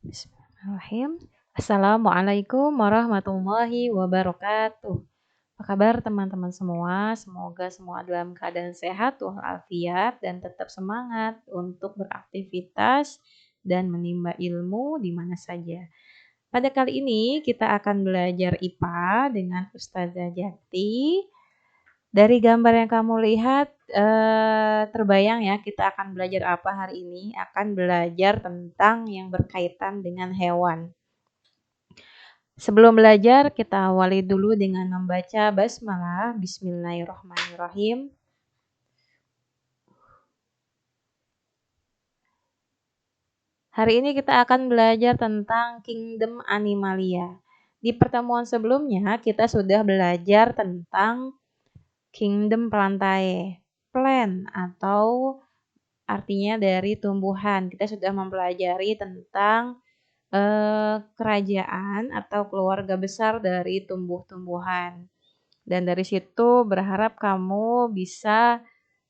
Bismillahirrahmanirrahim. Assalamualaikum warahmatullahi wabarakatuh. Apa kabar teman-teman semua? Semoga semua dalam keadaan sehat walafiat dan tetap semangat untuk beraktivitas dan menimba ilmu di mana saja. Pada kali ini kita akan belajar IPA dengan Ustazah Jati. Dari gambar yang kamu lihat, terbayang ya kita akan belajar apa hari ini? Akan belajar tentang yang berkaitan dengan hewan. Sebelum belajar, kita awali dulu dengan membaca basmalah. Bismillahirrahmanirrahim. Hari ini kita akan belajar tentang kingdom Animalia. Di pertemuan sebelumnya kita sudah belajar tentang kingdom Plantae, plant atau artinya dari tumbuhan. Kita sudah mempelajari tentang kerajaan atau keluarga besar dari tumbuh-tumbuhan. Dan dari situ berharap kamu bisa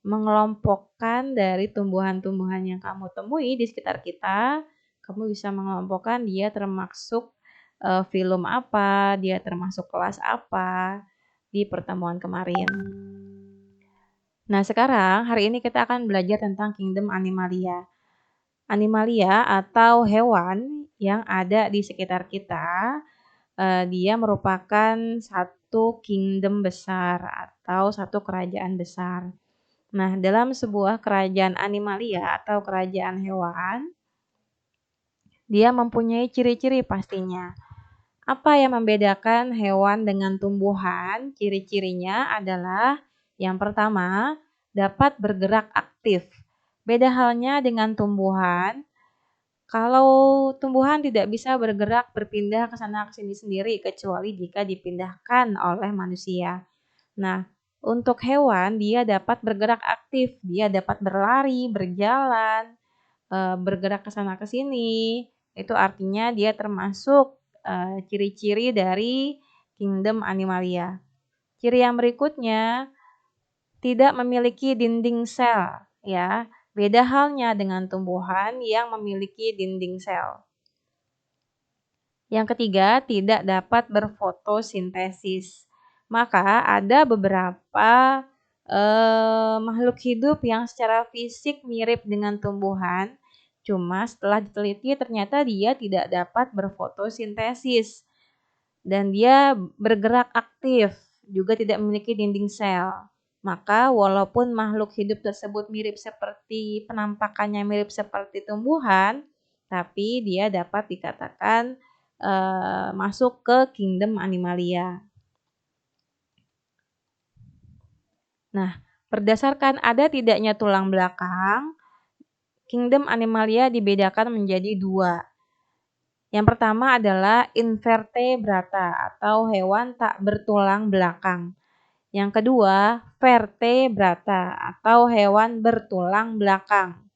mengelompokkan dari tumbuhan-tumbuhan yang kamu temui di sekitar kita. Kamu bisa mengelompokkan dia termasuk film apa, dia termasuk kelas apa di pertemuan kemarin. Nah, sekarang hari ini kita akan belajar tentang kingdom Animalia. Animalia atau hewan yang ada di sekitar kita, dia merupakan satu kingdom besar atau satu kerajaan besar. Nah, dalam sebuah kerajaan Animalia atau kerajaan hewan, dia mempunyai ciri-ciri pastinya. Apa yang membedakan hewan dengan tumbuhan? Ciri-cirinya adalah yang pertama, dapat bergerak aktif. Beda halnya dengan tumbuhan. Kalau tumbuhan tidak bisa bergerak berpindah ke sana ke sini sendiri kecuali jika dipindahkan oleh manusia. Nah, untuk hewan dia dapat bergerak aktif, dia dapat berlari, berjalan, bergerak ke sana ke sini. Itu artinya dia termasuk ciri-ciri dari kingdom Animalia. Ciri yang berikutnya, tidak memiliki dinding sel, ya. Beda halnya dengan tumbuhan yang memiliki dinding sel. Yang ketiga, tidak dapat berfotosintesis. Maka ada beberapa makhluk hidup yang secara fisik mirip dengan tumbuhan, cuma setelah diteliti ternyata dia tidak dapat berfotosintesis dan dia bergerak aktif, juga tidak memiliki dinding sel. Maka walaupun makhluk hidup tersebut mirip seperti penampakannya mirip seperti tumbuhan, tapi dia dapat dikatakan masuk ke kingdom Animalia. Nah, berdasarkan ada tidaknya tulang belakang, kingdom Animalia dibedakan menjadi dua. Yang pertama adalah invertebrata atau hewan tak bertulang belakang. Yang kedua, vertebrata atau hewan bertulang belakang.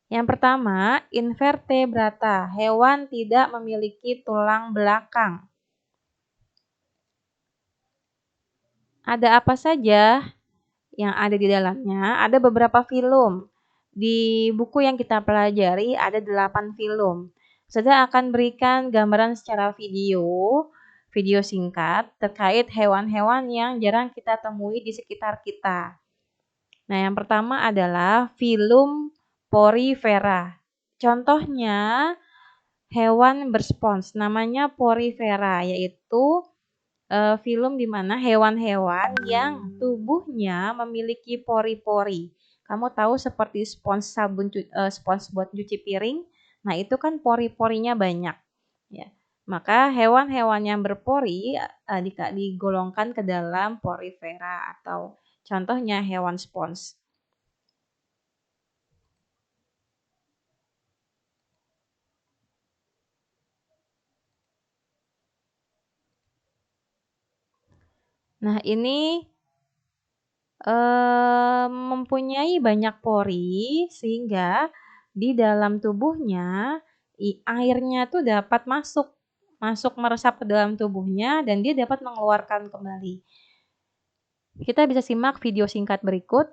Yang pertama, invertebrata, hewan tidak memiliki tulang belakang. Ada apa saja yang ada di dalamnya? Ada beberapa film. Di buku yang kita pelajari ada 8 film. Saya akan berikan gambaran secara video singkat terkait hewan-hewan yang jarang kita temui di sekitar kita. Nah, yang pertama adalah film Porifera. Contohnya hewan berspons, namanya Porifera, yaitu film di mana hewan-hewan yang tubuhnya memiliki pori-pori. Kamu tahu seperti spons spons buat cuci piring? Nah, itu kan pori-porinya banyak, ya. Maka hewan-hewan yang berpori digolongkan ke dalam Porifera atau contohnya hewan spons. Nah, ini mempunyai banyak pori sehingga di dalam tubuhnya airnya tuh dapat masuk meresap ke dalam tubuhnya dan dia dapat mengeluarkan kembali. Kita bisa simak video singkat berikut.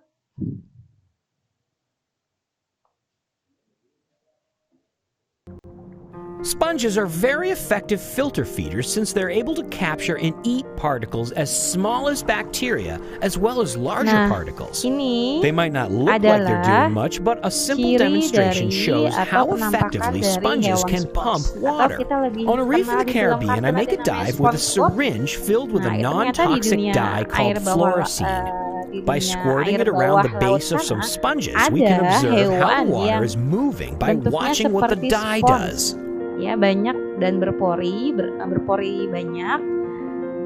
Sponges are very effective filter feeders since they're able to capture and eat particles as small as bacteria as well as larger particles. Ini They might not look like they're adalah doing much, but a simple ciri demonstration dari shows atau how penampakan effectively dari sponges hewan can pump spons. Atau water. kita lebih On a reef in kenal the di film Caribbean, I kartun make a ada namanya dive with a SpongeBob. syringe filled with Nah, a itu ternyata di non-toxic dunia dye air called bawah fluorescein. di By dunia squirting air it around bawah the laut base of some sana sponges, we can ada observe how the hewan water yang is moving by bentuknya watching what the seperti dye spons. does. Ya, banyak dan berpori banyak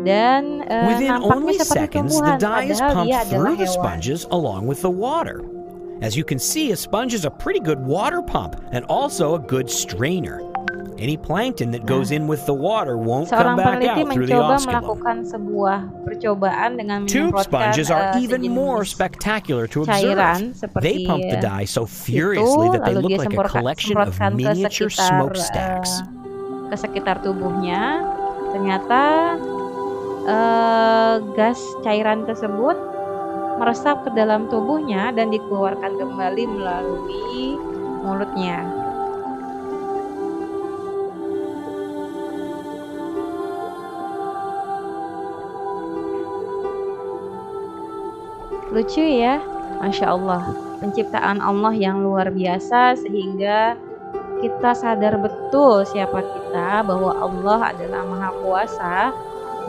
dan Within nampaknya only seperti seconds, the tumbuhan dye is padahal pumped dia adalah through the hewan. sponges along with the water. As you can see, a sponge is a pretty good water pump and also a good strainer. Any plankton that goes in with the water won't come Seorang back peneliti out through the mencoba osculum. melakukan sebuah percobaan dengan Tube menyemprotkan sponges are even more sejenis spectacular to cairan observe. seperti They pump the dye so furiously that they lalu look dia like a collection of semprotkan ke miniature sekitar tubuhnya. Ternyata gas cairan tersebut meresap ke dalam tubuhnya dan dikeluarkan kembali melalui mulutnya. Lucu ya, Masya Allah. Penciptaan Allah yang luar biasa sehingga kita sadar betul siapa kita, bahwa Allah adalah Maha Kuasa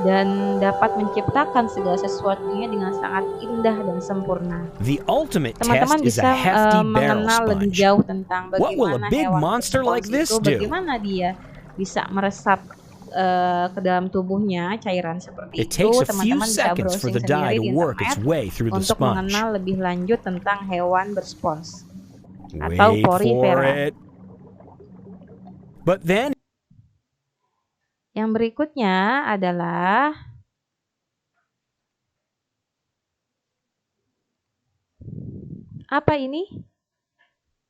dan dapat menciptakan segala sesuatunya dengan sangat indah dan sempurna. The ultimate Teman-teman test is bisa a hefty barrel mengenal lebih sponge. jauh tentang What will a bagaimana big hewan monster like spons this itu, do? bagaimana dia bisa meresap ke dalam tubuhnya cairan seperti It itu. takes a few Teman-teman bisa seconds for browsing the dye sendiri di to work its internet way through the untuk sponge. mengenal lebih lanjut tentang hewan berspons atau Wait for porifera. it. But then Yang berikutnya adalah apa ini?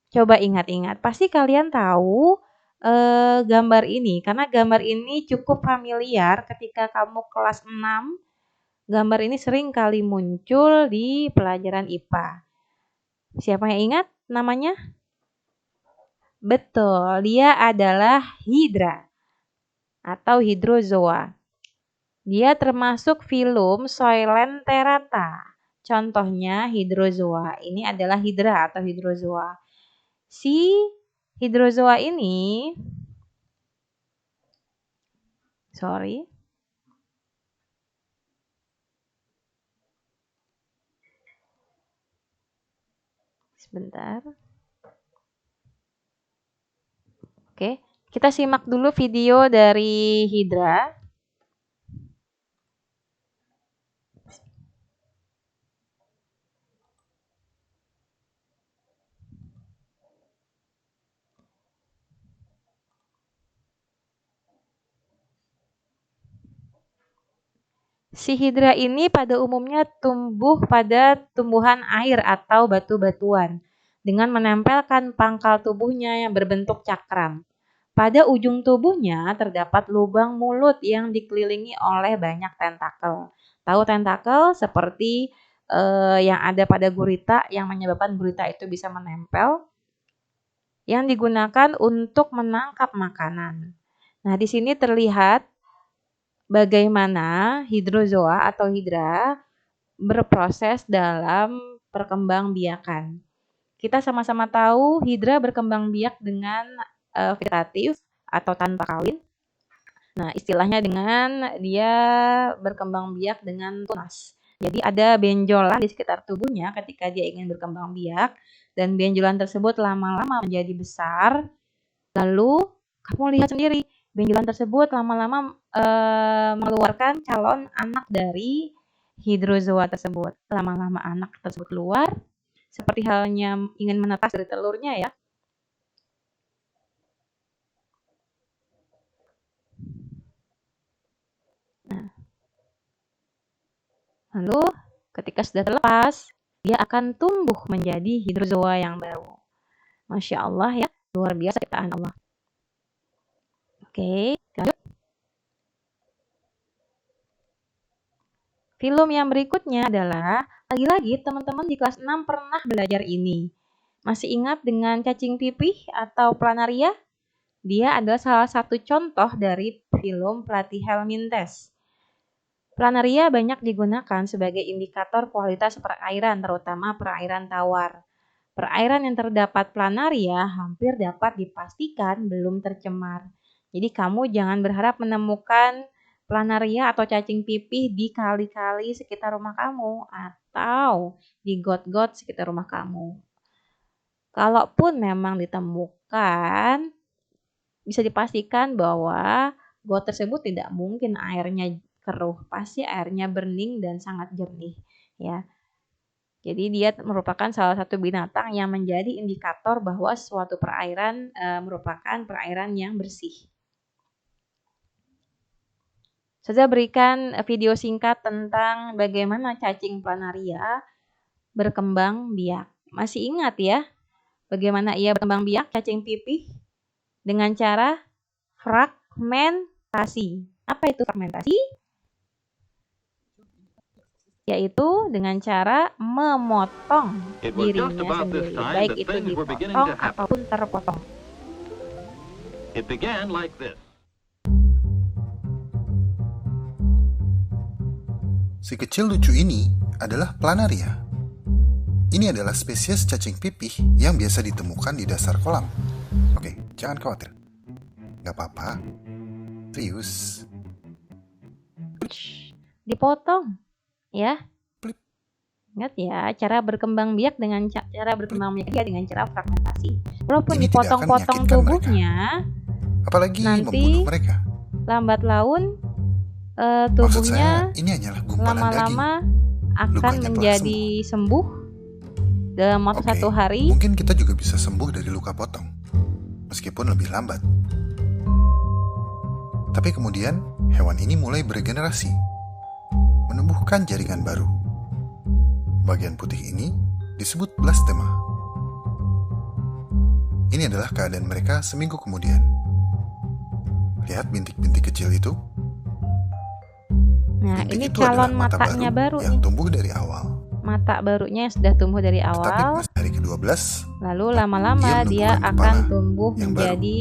Coba ingat-ingat. Pasti kalian tahu gambar ini karena gambar ini cukup familiar ketika kamu kelas 6. Gambar ini sering kali muncul di pelajaran IPA. Siapa yang ingat namanya? Betul, dia adalah hidra atau hydrozoa. Dia termasuk filum Coelenterata. Contohnya hydrozoa. Ini adalah hidra atau hydrozoa. Si hydrozoa ini sebentar. Oke, kita simak dulu video dari hidra. Si hidra ini pada umumnya tumbuh pada tumbuhan air atau batu-batuan dengan menempelkan pangkal tubuhnya yang berbentuk cakram. Pada ujung tubuhnya terdapat lubang mulut yang dikelilingi oleh banyak tentakel. Tahu tentakel seperti yang ada pada gurita yang menyebabkan gurita itu bisa menempel, yang digunakan untuk menangkap makanan. Nah, di sini terlihat bagaimana hydrozoa atau hidra berproses dalam perkembangbiakan. Kita sama-sama tahu hidra berkembang biak dengan vegetatif atau tanpa kawin. Nah, istilahnya dengan dia berkembang biak dengan tunas. Jadi ada benjolan di sekitar tubuhnya ketika dia ingin berkembang biak dan benjolan tersebut lama-lama menjadi besar. Lalu kamu lihat sendiri, benjolan tersebut lama-lama mengeluarkan calon anak dari hydrozoa tersebut. Lama-lama anak tersebut keluar, seperti halnya ingin menetas dari telurnya ya. Nah, lalu ketika sudah terlepas, dia akan tumbuh menjadi hydrozoa yang baru. Masya Allah ya, luar biasa ciptaan Allah. Oke, lanjut. Film yang berikutnya adalah Lagi-lagi teman-teman di kelas 6 pernah belajar ini. Masih ingat dengan cacing pipih atau planaria? Dia adalah salah satu contoh dari filum Platyhelminthes. Planaria banyak digunakan sebagai indikator kualitas perairan, terutama perairan tawar. Perairan yang terdapat planaria hampir dapat dipastikan belum tercemar. Jadi kamu jangan berharap menemukan planaria atau cacing pipih di kali-kali sekitar rumah kamu atau di got-got sekitar rumah kamu. Kalaupun memang ditemukan, bisa dipastikan bahwa got tersebut tidak mungkin airnya keruh, pasti airnya bening dan sangat jernih, ya. Jadi dia merupakan salah satu binatang yang menjadi indikator bahwa suatu perairan merupakan perairan yang bersih. Saya berikan video singkat tentang bagaimana cacing planaria berkembang biak. Masih ingat ya, bagaimana ia berkembang biak cacing pipih? Dengan cara fragmentasi. Apa itu fragmentasi? Yaitu dengan cara memotong dirinya sendiri, baik itu dipotong ataupun terpotong. It began like this. Si kecil lucu ini adalah planaria. Ini adalah spesies cacing pipih yang biasa ditemukan di dasar kolam. Oke, jangan khawatir. Gak apa-apa. Serius. Dipotong, ya. Plip. Ingat ya, cara berkembang biak dengan cara berkembang biak dia dengan cara fragmentasi. Walaupun Ini tidak akan dipotong-potong menyakitkan tubuhnya, Apalagi nanti membunuh mereka. lambat laun Maksud saya, tubuhnya ini hanyalah gumpalan daging. lama-lama akan Lukanya telah menjadi sembuh dalam waktu Oke, 1 hari. mungkin kita juga bisa sembuh dari luka potong, meskipun lebih lambat. Tapi kemudian, hewan ini mulai beregenerasi, menumbuhkan jaringan baru. Bagian putih ini disebut blastema. Ini adalah keadaan mereka seminggu kemudian. Lihat bintik-bintik kecil itu. Nah, Bintik ini itu adalah calon mata matanya baru yang nih. tumbuh dari awal. Mata barunya yang sudah tumbuh dari Tetapi awal, pas hari ke-12, lalu lama-lama dia menumbuhkan akan kepala tumbuh yang menjadi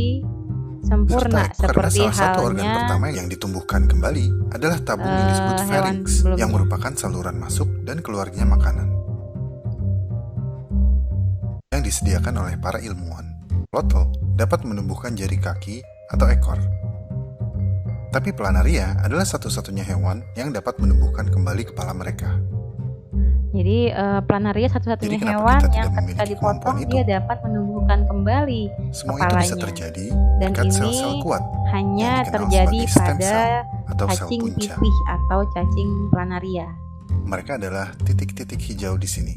sempurna serta karena seperti salah satu organ halnya pertama yang ditumbuhkan kembali adalah tabung yang disebut hewan pharynx, sebelumnya. yang merupakan saluran masuk dan keluarnya makanan yang disediakan oleh para ilmuwan. Lotl dapat menumbuhkan jari kaki atau ekor. Tapi planaria adalah satu-satunya hewan yang dapat menumbuhkan kembali kepala mereka. Jadi planaria satu-satunya Jadi kenapa hewan kita yang tidak ketika memiliki dipotong kemampuan itu? dia dapat menumbuhkan kembali Semua itu bisa kepalanya. terjadi Dan dekat ini sel-sel kuat hanya yang dikenal terjadi sebagai stem pada cell atau sel cacing punca. pipih atau cacing planaria. Mereka adalah titik-titik hijau di sini.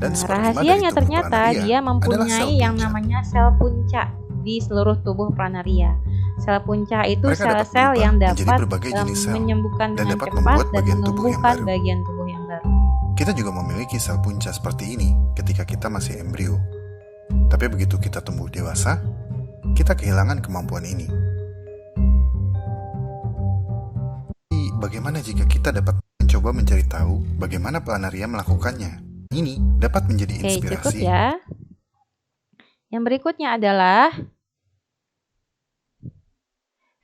Dan Nah, seperlima dari rahasianya tubuh ternyata planaria dia adalah mempunyai sel yang punca. namanya sel punca di seluruh tubuh planaria. Sel punca itu Mereka dapat sel-sel berubah yang menjadi dapat berbagai jenis sel menyembuhkan dan dengan dapat cepat membuat dan bagian tubuh yang menumbuhkan baru. bagian tubuh yang baru. Kita juga memiliki sel punca seperti ini ketika kita masih embrio. Tapi begitu kita tumbuh dewasa, kita kehilangan kemampuan ini. Bagaimana jika kita dapat mencoba mencari tahu bagaimana planaria melakukannya? Ini dapat menjadi Oke, cukup inspirasi. ya. Yang berikutnya adalah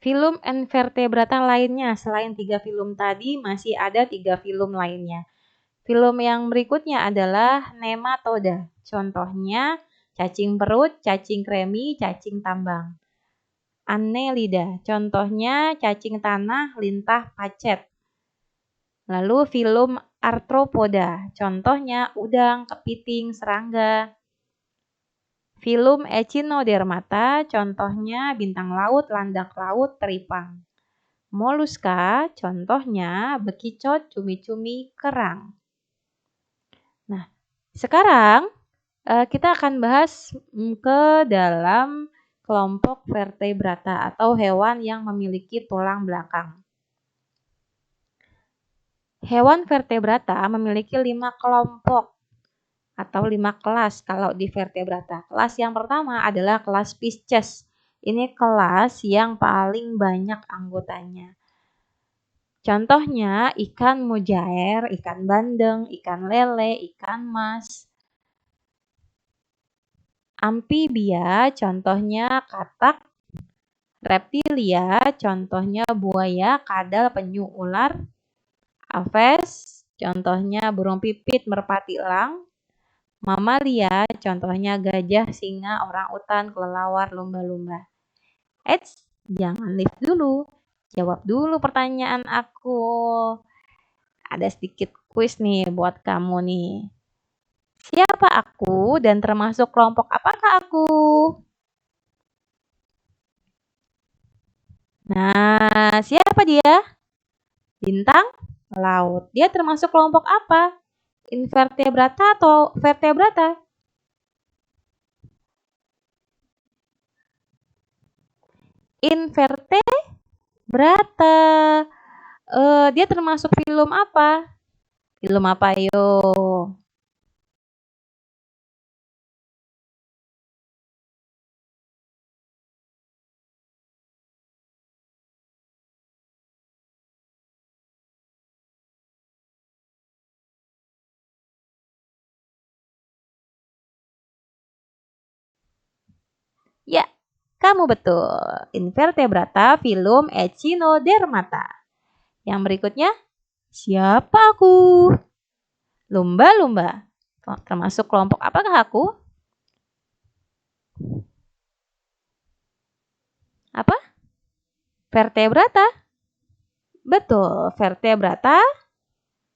filum invertebrata lainnya. Selain 3 filum tadi, masih ada 3 filum lainnya. Filum yang berikutnya adalah nematoda. Contohnya cacing perut, cacing kremi, cacing tambang. Annelida. Contohnya cacing tanah, lintah, pacet. Lalu filum arthropoda. Contohnya udang, kepiting, serangga. Filum Echinodermata. Contohnya bintang laut, landak laut, teripang. Moluska. Contohnya bekicot, cumi-cumi, kerang. Nah, sekarang kita akan bahas ke dalam kelompok vertebrata atau hewan yang memiliki tulang belakang. Hewan vertebrata memiliki 5 kelompok atau 5 kelas kalau di vertebrata. Kelas yang pertama adalah kelas Pisces. Ini kelas yang paling banyak anggotanya. Contohnya ikan mujair, ikan bandeng, ikan lele, ikan mas. Amfibia contohnya katak. Reptilia contohnya buaya, kadal, penyu, ular. Aves contohnya burung pipit, merpati, elang. Mamalia contohnya gajah, singa, orangutan, kelelawar, lumba-lumba. Eits, jangan lift dulu. Jawab dulu pertanyaan aku. Ada sedikit kuis nih buat kamu nih. Siapa aku dan termasuk kelompok apakah aku? Nah, siapa dia? Bintang laut. Dia termasuk kelompok apa? Invertebrata atau vertebrata? Invertebrata. Dia termasuk filum apa? Filum apa yuk? Ya, kamu betul. Invertebrata filum Echinodermata. Yang berikutnya, siapa aku? Lumba-lumba. Termasuk kelompok apakah aku? Apa? Vertebrata. Betul, vertebrata.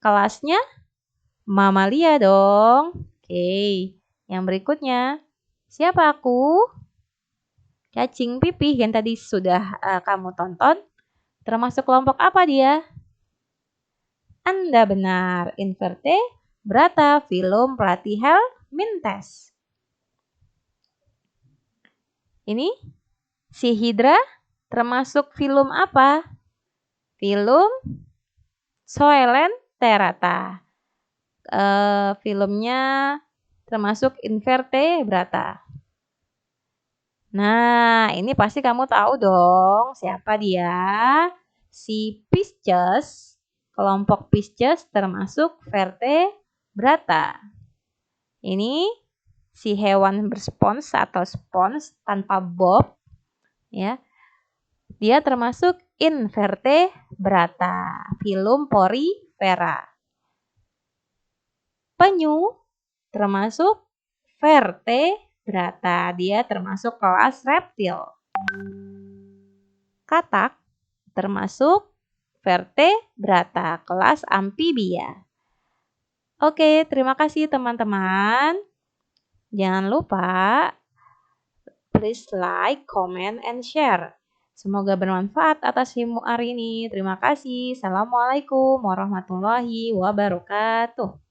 Kelasnya mamalia dong. Oke, yang berikutnya. Siapa aku? Cacing pipih yang tadi sudah kamu tonton. Termasuk kelompok apa dia? Anda benar, invertebrata filum Platyhelminthes. Ini si hidra termasuk filum apa? Filum Coelenterata. Filumnya termasuk invertebrata. Nah, ini pasti kamu tahu dong siapa dia? Si Pisces, kelompok Pisces termasuk vertebrata. Ini si hewan berspons atau spons tanpa bob, ya. Dia termasuk invertebrata, filum Porifera. Penyu termasuk vertebrata, dia termasuk kelas reptil. Katak termasuk vertebrata, kelas amfibia. Oke, terima kasih teman-teman. Jangan lupa please like, comment, and share. Semoga bermanfaat atas ilmu hari ini. Terima kasih. Assalamualaikum warahmatullahi wabarakatuh.